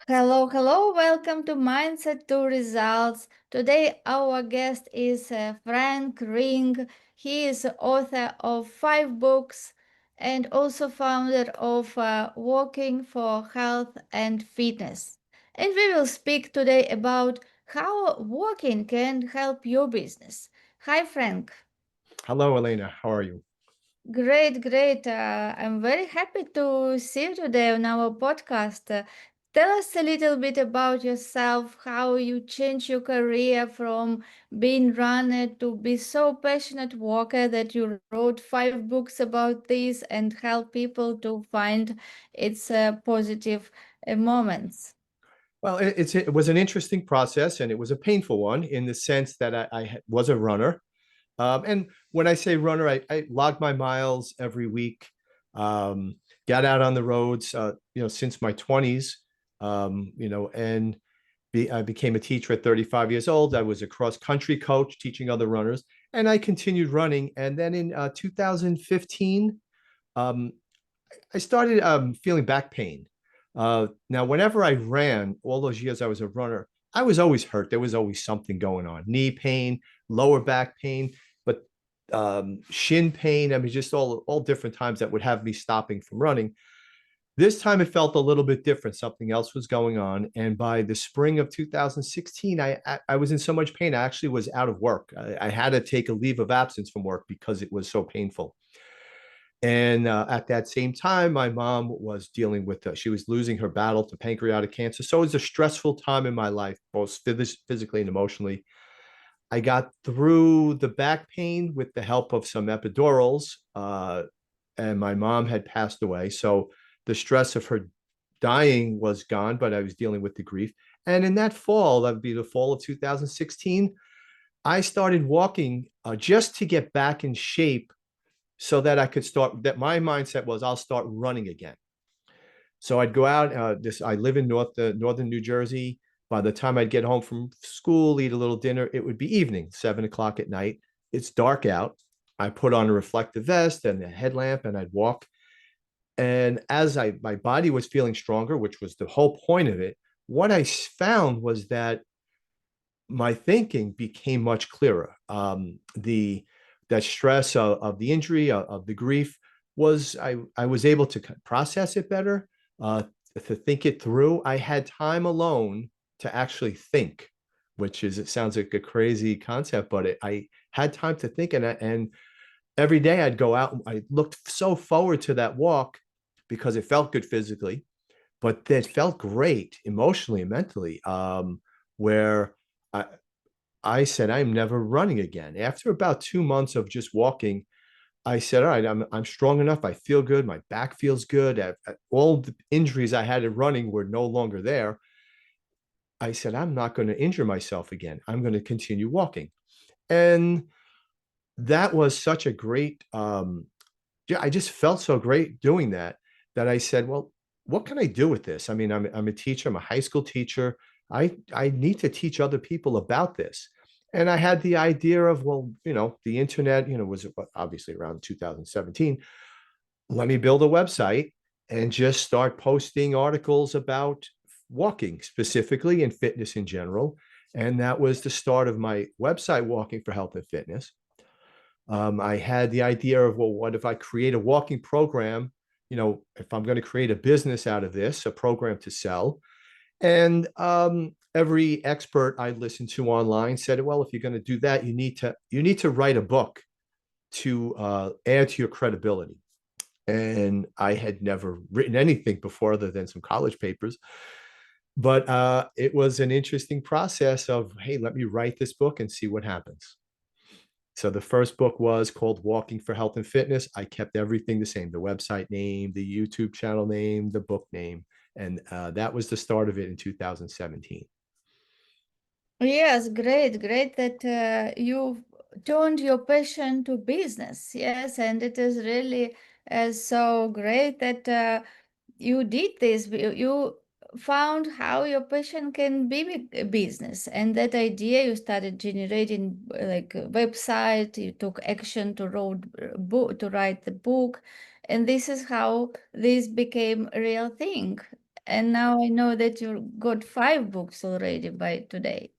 Hello, hello, welcome to Mindset to Results. Today, our guest is Frank Ring. He is author of 5 books and also founder of Walking for Health and Fitness. And we will speak today about how walking can help your business. Hi, Frank. Hello, Elena. How are you? Great, great. I'm very happy to see you today on our podcast. Tell us a little bit about yourself, how you changed your career from being runner to be so passionate walker that you wrote 5 books about this and help people to find its positive moments. Well, it was an interesting process and it was a painful one in the sense that I was a runner. And when I say runner, I logged my miles every week, um, got out on the roads, since my 20s, and I became a teacher at 35 years old. I was a cross country coach teaching other runners, and I continued running. And then in 2015, um, I started feeling back pain. Now, whenever I ran, all those years I was a runner, I was always hurt. There was always something going on: knee pain, lower back pain, but shin pain. I mean, just all different times that would have me stopping from running. This time it felt a little bit different. Something else was going on, and by the spring of 2016, I was in so much pain. I actually was out of work. I had to take a leave of absence from work because it was so painful. And at that same time, my mom was dealing with, she was losing her battle to pancreatic cancer. So it was a stressful time in my life, both physically and emotionally. I got through the back pain with the help of some epidurals, and my mom had passed away. So the stress of her dying was gone, but I was dealing with the grief. And in that fall, that would be the fall of 2016, I started walking just to get back in shape so that I could start, that my mindset was I'll start running again. So I'd go out. I live in northern New Jersey. By the time I'd get home from school, eat a little dinner, it would be evening, 7 o'clock at night. It's dark out. I put on a reflective vest and a headlamp, and I'd walk. And as my body was feeling stronger, which was the whole point of it, what I found was that my thinking became much clearer. The that stress of the injury, of the grief, was I was able to process it better, to think it through. I had time alone to actually think, which is, it sounds like a crazy concept, but I had time to think, and every day I'd go out. I looked so forward to that walk because it felt good physically, but it felt great emotionally and mentally. Where I, I said, I'm never running again. After about 2 months of just walking, I said, all right, I'm strong enough. I feel good. My back feels good. All the injuries I had in running were no longer there. I said, I'm not going to injure myself again. I'm going to continue walking. And that was such a great, yeah, I just felt so great doing that, that I said, well, what can I do with this? I mean, I'm a teacher, I'm a high school teacher. I need to teach other people about this. And I had the idea of, well, the internet, was obviously around 2017. Let me build a website and just start posting articles about walking specifically and fitness in general. And that was the start of my website, Walking for Health and Fitness. I had the idea of, well, what if I create a walking program? If I'm going to create a business out of this, a program to sell. And every expert I listened to online said, well, if you're going to do that, you need to write a book to add to your credibility. And I had never written anything before other than some college papers. But it was an interesting process of, hey, let me write this book and see what happens. So the first book was called Walking for Health and Fitness. I kept everything the same: the website name, the YouTube channel name, the book name. And that was the start of it in 2017. Yes, great, great that you turned your passion to business. Yes, and it is really so great that you did this. You found how your passion can be a business, and that idea you started generating like a website. You took action to write the book, and this is how this became a real thing. And now I know that you got 5 books already by today.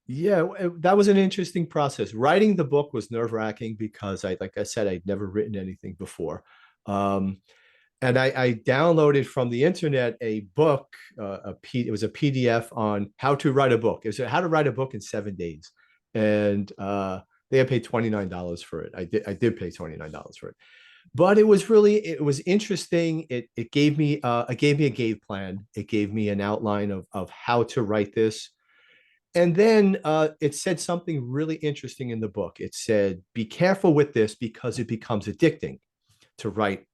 Yeah, that was an interesting process. Writing the book was nerve-wracking because like I said, I'd never written anything before. Um, and I downloaded from the internet a book, it was a PDF on how to write a book. It was how to write a book in 7 days. And they had paid $29 for it. I did pay $29 for it. But it was interesting. It gave me a game plan. It gave me an outline of how to write this. And then it said something really interesting in the book. It said, "Be careful with this because it becomes addicting to write."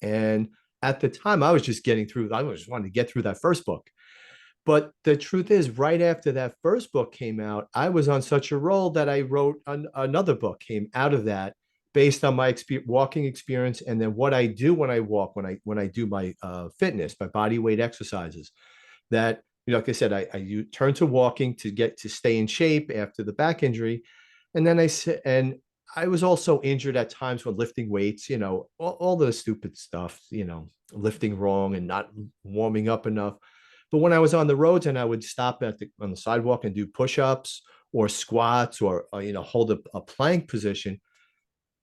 And at the time, I was just getting through. I just wanted to get through that first book. But the truth is, right after that first book came out, I was on such a roll that I wrote another book came out of that based on my walking experience, and then what I do when I walk, when I do my fitness, my body weight exercises. That, like I said, I turn to walking to stay in shape after the back injury, and then I was also injured at times when lifting weights, all the stupid stuff, lifting wrong and not warming up enough. But when I was on the roads and I would stop on the sidewalk and do push-ups or squats or hold a plank position,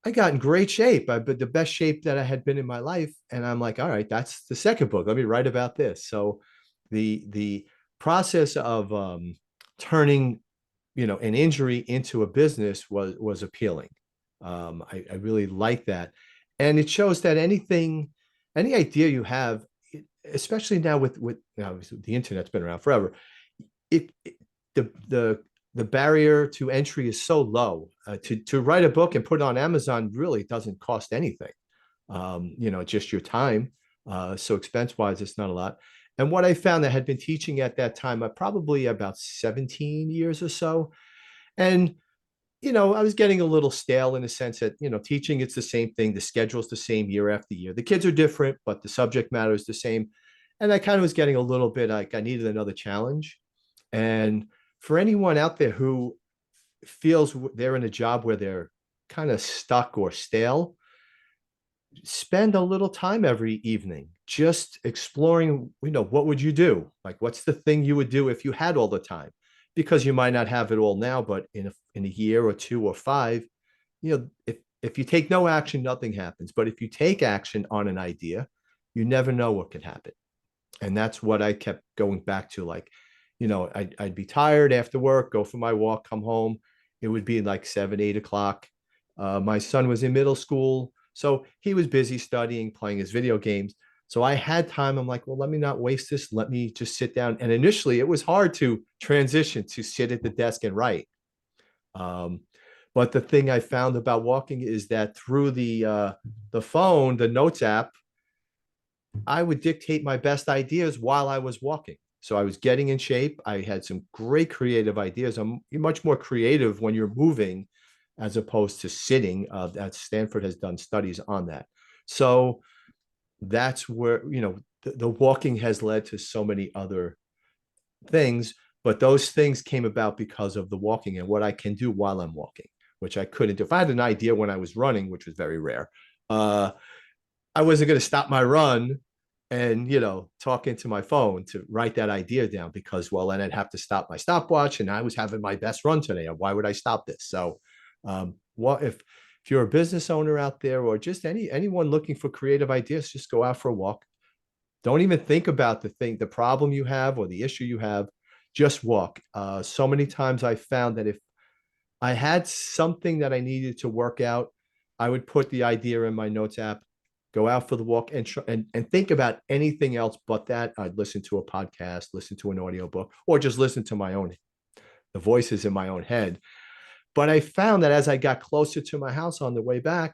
I got in great shape. But the best shape that I had been in my life. And I'm like, all right, that's the second book. Let me write about this. So the process of turning an injury into a business was appealing. I really like that, and it shows that any idea you have, especially now with the internet's been around forever, it the the barrier to entry is so low. To write a book and put it on Amazon really doesn't cost anything. Just your time. So expense wise, it's not a lot. And what I found, that I had been teaching at that time, probably about 17 years or so. And I was getting a little stale in the sense that, teaching, it's the same thing. The schedule's the same year after year. The kids are different, but the subject matter is the same. And I kind of was getting a little bit like I needed another challenge. And for anyone out there who feels they're in a job where they're kind of stuck or stale, spend a little time every evening just exploring, what would you do? Like, what's the thing you would do if you had all the time? Because you might not have it all now, but in a year or 2 or 5, if you take no action, nothing happens. But if you take action on an idea, you never know what could happen. And that's what I kept going back to. Like, I'd be tired after work, go for my walk, come home. It would be like 7, 8 o'clock. My son was in middle school, so he was busy studying, playing his video games. So I had time. I'm like, well, let me not waste this. Let me just sit down. And initially, it was hard to transition to sit at the desk and write. Um, but the thing I found about walking is that through the phone, the notes app, I would dictate my best ideas while I was walking. So I was getting in shape. I had some great creative ideas. I'm much more creative when you're moving as opposed to sitting. That Stanford has done studies on that. So that's where, the walking has led to so many other things, but those things came about because of the walking and what I can do while I'm walking, which I couldn't do. If I had an idea when I was running, which was very rare, I wasn't going to stop my run and talk into my phone to write that idea down, because, well, then I'd have to stop my stopwatch and I was having my best run today. Why would I stop this? So what if you're a business owner out there, or just anyone looking for creative ideas, just go out for a walk. Don't even think about the problem you have or the issue you have. Just walk. So many times I found that if I had something that I needed to work out, I would put the idea in my notes app, go out for the walk, and think about anything else but that. I'd listen to a podcast, listen to an audiobook, or just listen to the voices in my own head. But I found that as I got closer to my house on the way back,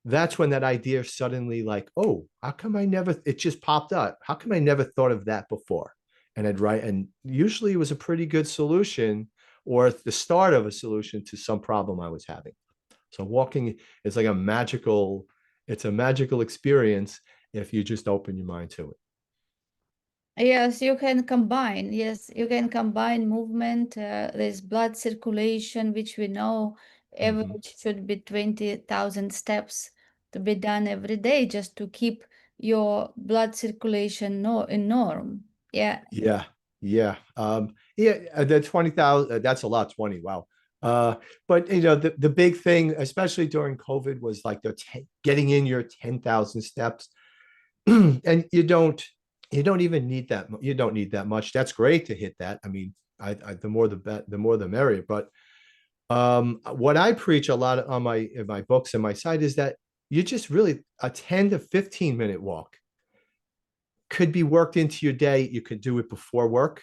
that's when that idea suddenly, like, oh, how come it just popped up. How come I never thought of that before? And I'd write, and usually it was a pretty good solution, or the start of a solution to some problem I was having. So walking is like it's a magical experience if you just open your mind to it. Yes, you can combine. Yes, you can combine movement. There's blood circulation, which we know Mm-hmm. average should be 20,000 steps to be done every day just to keep your blood circulation in norm. Yeah. Yeah, yeah, yeah. The 20,000. That's a lot. 20. Wow. Uh, but the big thing, especially during COVID, was like getting in your 10,000 steps, and you don't even need that. You don't need that much. That's great to hit that. I mean, the more the more the merrier. But what I preach a lot on my in my books and my site is that you just really a 10 to 15-minute walk could be worked into your day. You could do it before work,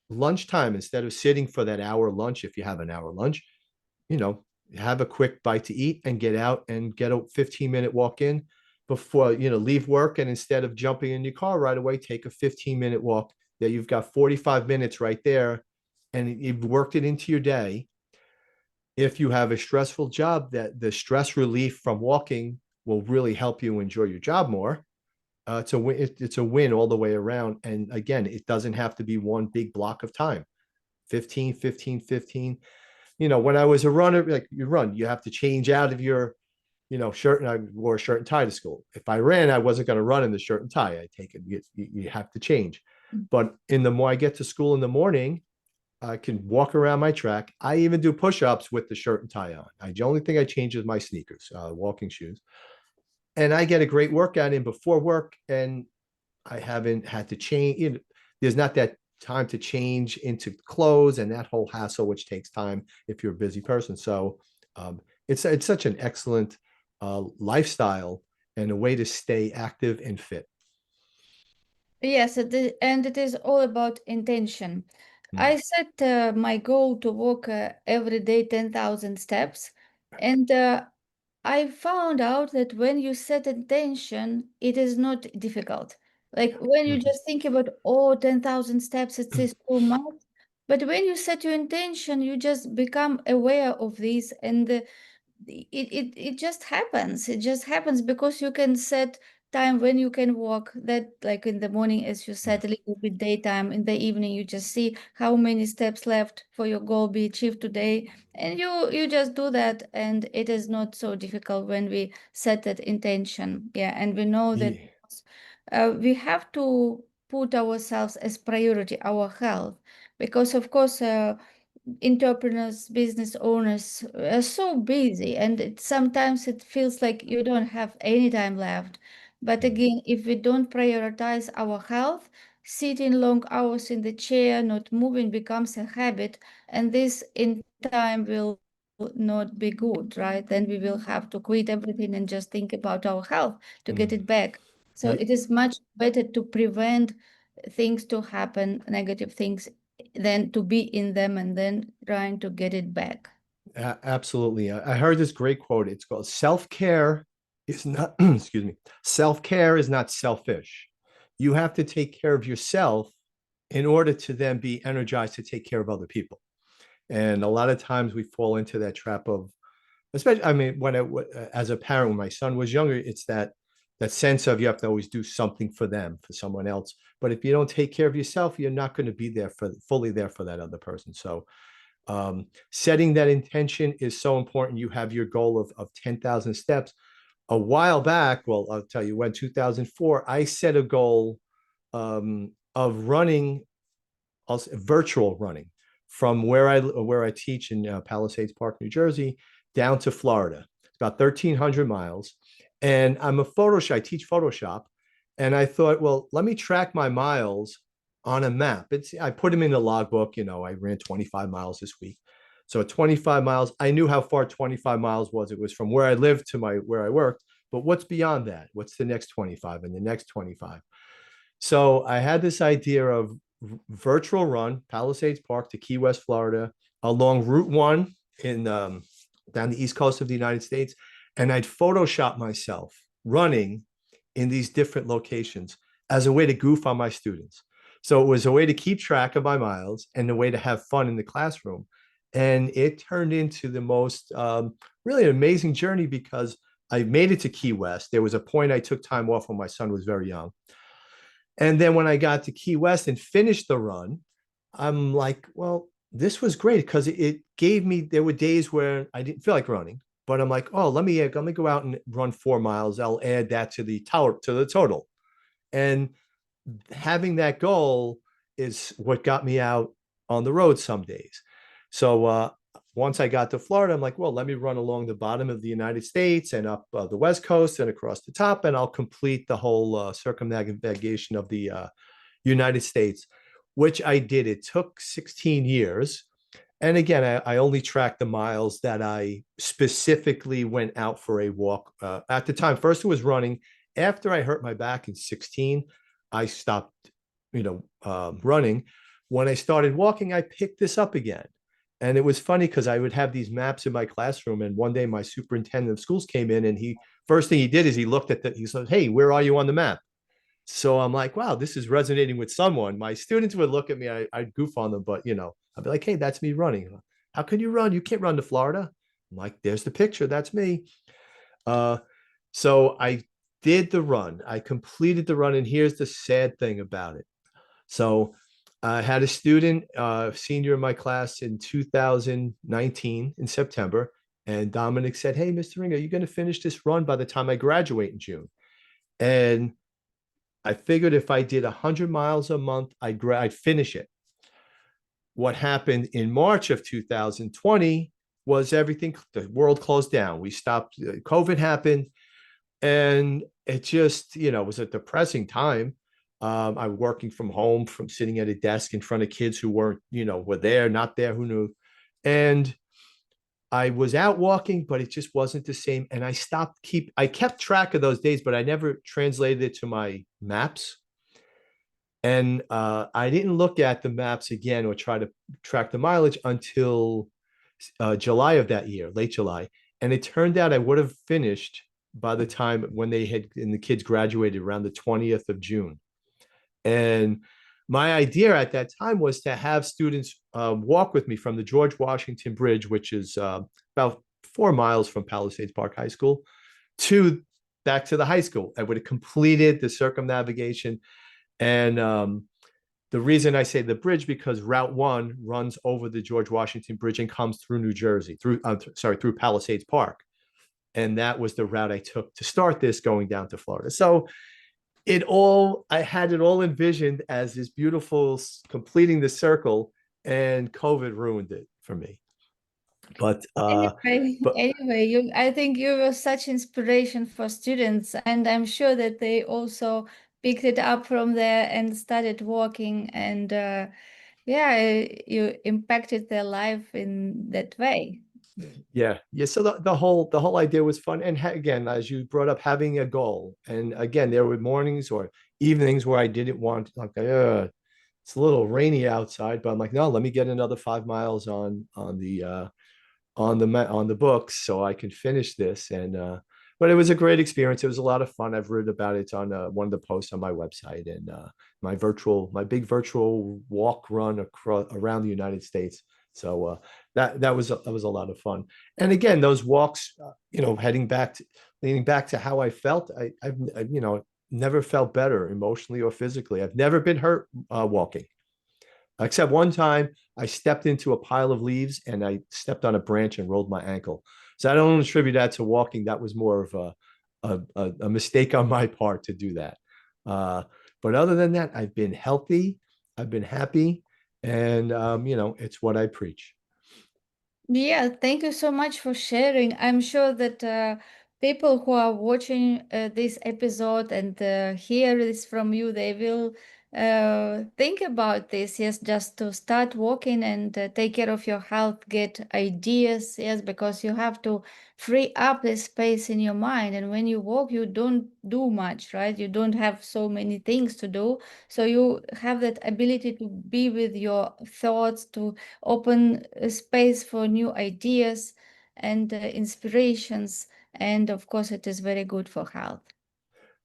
lunchtime, instead of sitting for that hour lunch. If you have an hour lunch, you know, have a quick bite to eat and get out and get a 15-minute walk in before, leave work. And instead of jumping in your car right away, take a 15-minute walk. That you've got 45 minutes right there, and you've worked it into your day. If you have a stressful job, that the stress relief from walking will really help you enjoy your job more. It's a win. It's a win all the way around. And again, it doesn't have to be one big block of time. 15, 15, 15. When I was a runner, like you run, you have to change out of your, shirt. And I wore a shirt and tie to school. If I ran, I wasn't going to run in the shirt and tie. I take it. You have to change. But in the more I get to school in the morning, I can walk around my track. I even do push-ups with the shirt and tie on. The only thing I change is my sneakers, walking shoes, and I get a great workout in before work. And I haven't had to change. There's not that time to change into clothes and that whole hassle, which takes time if you're a busy person. So it's such an excellent lifestyle and a way to stay active and fit. Yes, and it is all about intention. Mm. I set my goal to walk every day 10,000 steps, and I found out that when you set intention, it is not difficult. Like when you Mhm. just think about, oh, 10,000 steps, it is too much. But when you set your intention, you just become aware of this, and it just happens. It just happens because you can set time when you can walk, that like in the morning, as you Yeah. said, a little bit daytime. In the evening, you just see how many steps left for your goal be achieved today, and you just do that, and it is not so difficult when we set that intention. Yeah, and we know that Yeah. we have to put ourselves as priority, our health, because of course entrepreneurs, business owners are so busy, and sometimes it feels like you don't have any time left. But Mm. again, if we don't prioritize our health, sitting long hours in the chair, not moving becomes a habit, and this in time will not be good, right? Then we will have to quit everything and just think about our health to get it Mm. back. So it Yeah. is much better to prevent things to happen, negative things, than to be in them and then trying to get it back. Absolutely. I heard this great quote. It's called self-care is not, excuse me, self-care is not selfish. You have to take care of yourself in order to then be energized to take care of other people. And a lot of times we fall into that trap of, especially, I mean, as a parent, when my son was younger, it's that sense of you have to always do something for them, for someone else. But if you don't take care of yourself, you're not going to be there for fully there for that other person. So setting that intention is so important. You have your goal of 10,000 steps. A while back, well, I'll tell you when, 2004, I set a goal of running, also virtual running, from where I teach in Palisades Park, New Jersey, down to Florida. It's about 1,300 miles. And I'm a Photoshop, I teach Photoshop. And I thought, well, let me track my miles on a map. I put them in the logbook. I ran 25 miles this week. So 25 miles, I knew how far 25 miles was. It was from where I lived to where I worked. But what's beyond that? What's the next 25 and the next 25? So I had this idea of virtual run Palisades Park to Key West, Florida, along Route One in down the east coast of the United States, and I'd Photoshop myself running in these different locations as a way to goof on my students. So it was a way to keep track of my miles and a way to have fun in the classroom. And it turned into the most really amazing journey because I made it to Key West. There was a point I took time off when my son was very young. And then when I got to Key West and finished the run, I'm like, well, this was great because it gave me, there were days where I didn't feel like running, but I'm like, oh, let me go out and run 4 miles. I'll add that to the total. And having that goal is what got me out on the road some days. So once I got to Florida, I'm like, well, let me run along the bottom of the United States and up the West Coast and across the top, and I'll complete the whole circumnavigation of the United States, which I did. It took 16 years. And again, I only tracked the miles that I specifically went out for a walk. At the time, first it was running. After I hurt my back in 16, I stopped, running. When I started walking, I picked this up again. And it was funny because I would have these maps in my classroom. And one day my superintendent of schools came in and first thing he did is he looked at he said, "Hey, where are you on the map?" So I'm like, wow, this is resonating with someone. My students would look at me, I'd goof on them, but I'd be like, hey, that's me running. How can you run? You can't run to Florida. I'm like, there's the picture. That's me. Uh, so I did the run. I completed the run. And here's the sad thing about it. So I had a student, senior in my class in 2019 in September. And Dominic said, hey, Mr. Ring, are you going to finish this run by the time I graduate in June? And I figured if I did 100 miles a month, I'd finish it. What happened in March of 2020 was the world closed down. We stopped, COVID happened, and it just, was a depressing time. I was working from home, from sitting at a desk in front of kids who weren't, were there, not there, who knew. And I was out walking, but it just wasn't the same. And I kept track of those days, but I never translated it to my maps. And I didn't look at the maps again or try to track the mileage until July of that year, late July. And it turned out I would have finished by the time when the kids graduated around the 20th of June. And my idea at that time was to have students walk with me from the George Washington Bridge, which is about 4 miles from Palisades Park High School, to back to the high school. I would have completed the circumnavigation. And the reason I say the bridge, because Route 1 runs over the George Washington Bridge and comes through New Jersey, through Palisades Park. And that was the route I took to start this, going down to Florida. So I had it all envisioned as this beautiful completing the circle, and COVID ruined it for me. But but I think you were such inspiration for students, and I'm sure that they also picked it up from there and started walking, and yeah, you impacted their life in that way. yeah. So the whole idea was fun, and again, as you brought up, having a goal. And again, there were mornings or evenings where I didn't want, like, it's a little rainy outside, but I'm like, no, let me get another 5 miles on the books so I can finish this. And but it was a great experience. It was a lot of fun. I've written about it on one of the posts on my website, and my big virtual walk run across around the United States. So that was a lot of fun. And again, those walks, leaning back to how I felt, I've never felt better emotionally or physically. I've never been hurt walking. Except one time I stepped into a pile of leaves and I stepped on a branch and rolled my ankle. So I don't attribute that to walking. That was more of a mistake on my part to do that. Uh, but other than that, I've been healthy, I've been happy, and it's what I preach. Yeah, thank you so much for sharing. I'm sure that people who are watching this episode and hear this from you, they will think about this. Yes, just to start walking and take care of your health, get ideas. Yes, because you have to free up the space in your mind. And when you walk, you don't do much, right? You don't have so many things to do. So you have that ability to be with your thoughts, to open space for new ideas and inspirations. And of course, it is very good for health.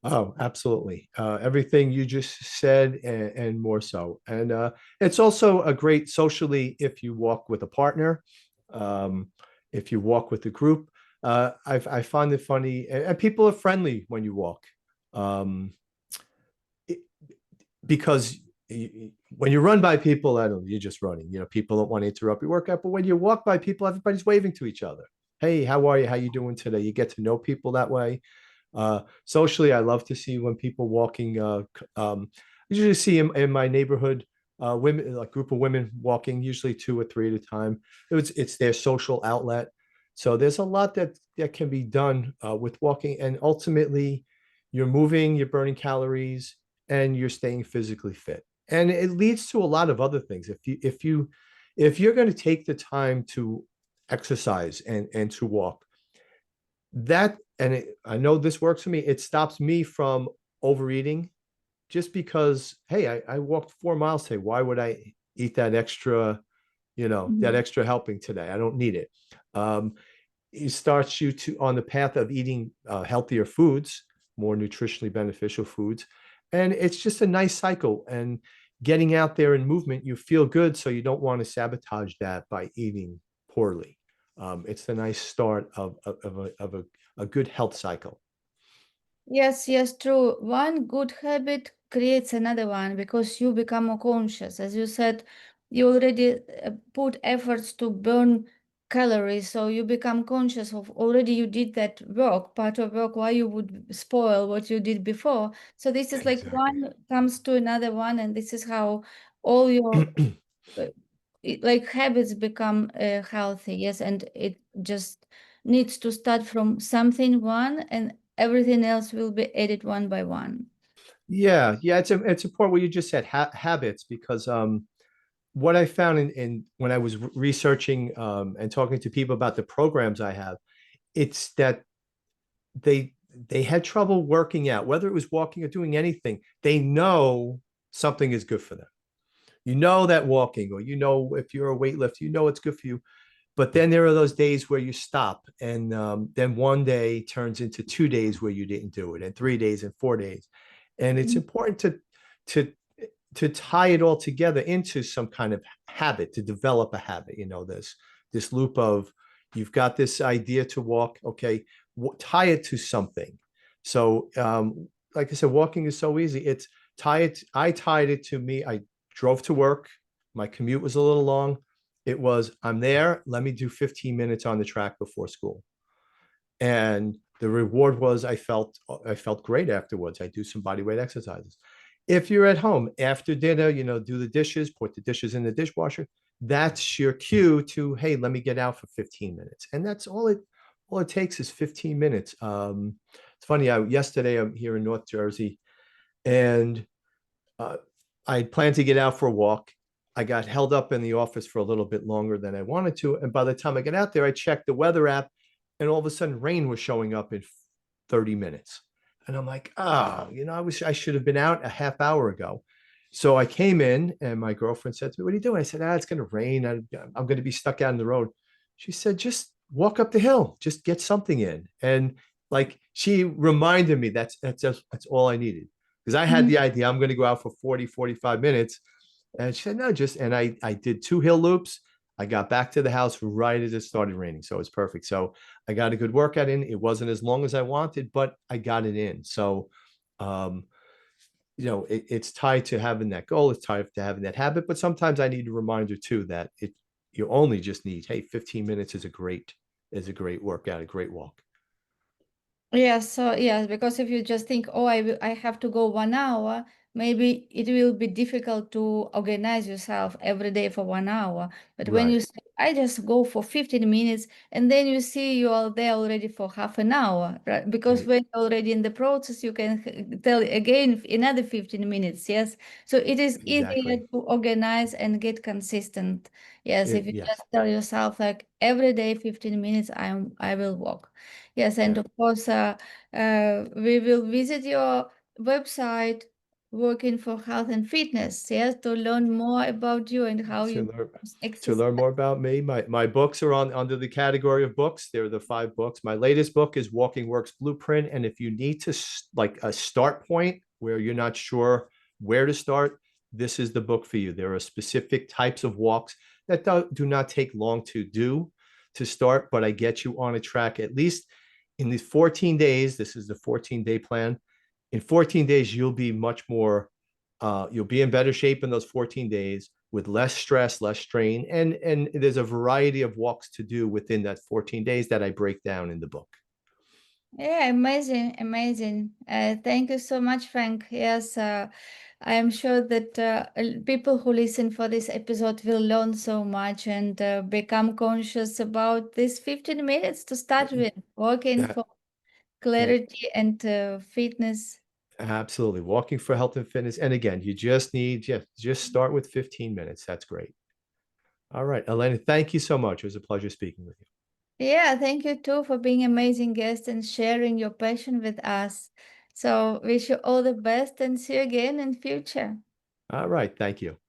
Oh, absolutely. Everything you just said, and more so. And it's also a great socially if you walk with a partner, um, if you walk with a group. I find it funny, and people are friendly when you walk, um, it- because when you run by people, I don't know, you're just running. People don't want to interrupt your workout, but when you walk by people, everybody's waving to each other. Hey, how are you? How you doing today? You get to know people that way. Socially, I love to see when people walking. usually see in my neighborhood women, like group of women walking, usually two or three at a time. It's their social outlet. So there's a lot that can be done with walking, and ultimately, you're moving, you're burning calories, and you're staying physically fit. And it leads to a lot of other things. If you're going to take the time to exercise and to walk, I know this works for me. It stops me from overeating just because, hey, I walked 4 miles today. Why would I eat that extra, that Mhm. extra helping today? I don't need it. Um, it starts you to on the path of eating healthier foods, more nutritionally beneficial foods. And it's just a nice cycle. And getting out there in movement, you feel good. So you don't want to sabotage that by eating poorly. It's a nice start of a good health cycle. Yes, yes, true. One good habit creates another one because you become more conscious. As you said, you already put efforts to burn calories, so you become conscious of already you did that work, part of work, why you would spoil what you did before. So this is like Exactly. one comes to another one, and this is how all your uh, like habits become healthy. Yes, and it just needs to start from something one, and everything else will be added one by one. Yeah, it's important what you just said, habits, because what I found in when I was researching and talking to people about the programs I have, it's that they they had trouble working out, whether it was walking or doing anything. They know something is good for them. You know that walking, or if you're a weightlifter, it's good for you. But then there are those days where you stop, and then one day turns into 2 days where you didn't do it, and 3 days and 4 days. And it's Mhm. important to to tie it all together into some kind of habit, to develop a habit. This loop of, you've got this idea to walk, okay, tie it to something. So like I said, walking is so easy. I tied it to me. I drove to work. My commute was a little long. It was, I'm there, let me do 15 minutes on the track before school. And the reward was, I felt great afterwards. I do some body weight exercises. If you're at home after dinner, do the dishes, put the dishes in the dishwasher. That's your cue to, hey, let me get out for 15 minutes. And that's all it takes is 15 minutes. It's funny. Yesterday I'm here in North Jersey, and uh, I planned to get out for a walk. I got held up in the office for a little bit longer than I wanted to. And by the time I got out there, I checked the weather app, and all of a sudden rain was showing up in 30 minutes. And I'm like, I should have been out a half hour ago. So I came in, and my girlfriend said to me, "What are you doing?" I said, it's going to rain. I'm going to be stuck out in the road. She said, "Just walk up the hill, just get something in." And like, she reminded me that's all I needed, because I had Mhm. the idea I'm going to go out for 40, 45 minutes. And she said, no, and I did 2 hill loops. I got back to the house right as it started raining. So it was perfect. So I got a good workout in. It wasn't as long as I wanted, but I got it in. So, um, it's tied to having that goal. It's tied to having that habit. But sometimes I need a reminder too that you only just need, hey, 15 minutes is a great workout, a great walk. Yes, so yes, because if you just think, oh, I have to go 1 hour, maybe it will be difficult to organize yourself every day for 1 hour. But when Right. you say, I just go for 15 minutes, and then you see you are there already for half an hour, right? Because when you're already in the process, you can tell again another 15 minutes. Yes. So it is easier Exactly. to organize and get consistent. Yes, if you Yes. just tell yourself like every day 15 minutes, I will walk. Yes, and Yeah. of course, we will visit your website, Working for Health and Fitness, yes, to learn more about you and how to you learn exercise. more about me. My books are on under the category of books. They're the 5 books. My latest book is Walking Works Blueprint. And if you need to, like, a start point where you're not sure where to start, this is the book for you. There are specific types of walks that do not take long to do to start, but I get you on a track at least in these 14 days. This is the 14-day plan. In 14 days, you'll be in better shape in those 14 days, with less stress, less strain. And there's a variety of walks to do within that 14 days that I break down in the book. Yeah, amazing, amazing. Thank you so much, Frank. Yes, I am sure that people who listen for this episode will learn so much and become conscious about these 15 minutes to start with, working Yeah, for eh, clarity and fitness. absolutely. Walking for health and fitness. And again, you just need, just start with 15 minutes. That's great. All right, Elena, thank you so much. It was a pleasure speaking with you. Yeah, thank you too for being amazing guest and sharing your passion with us. So wish you all the best and see you again in future. All right, thank you.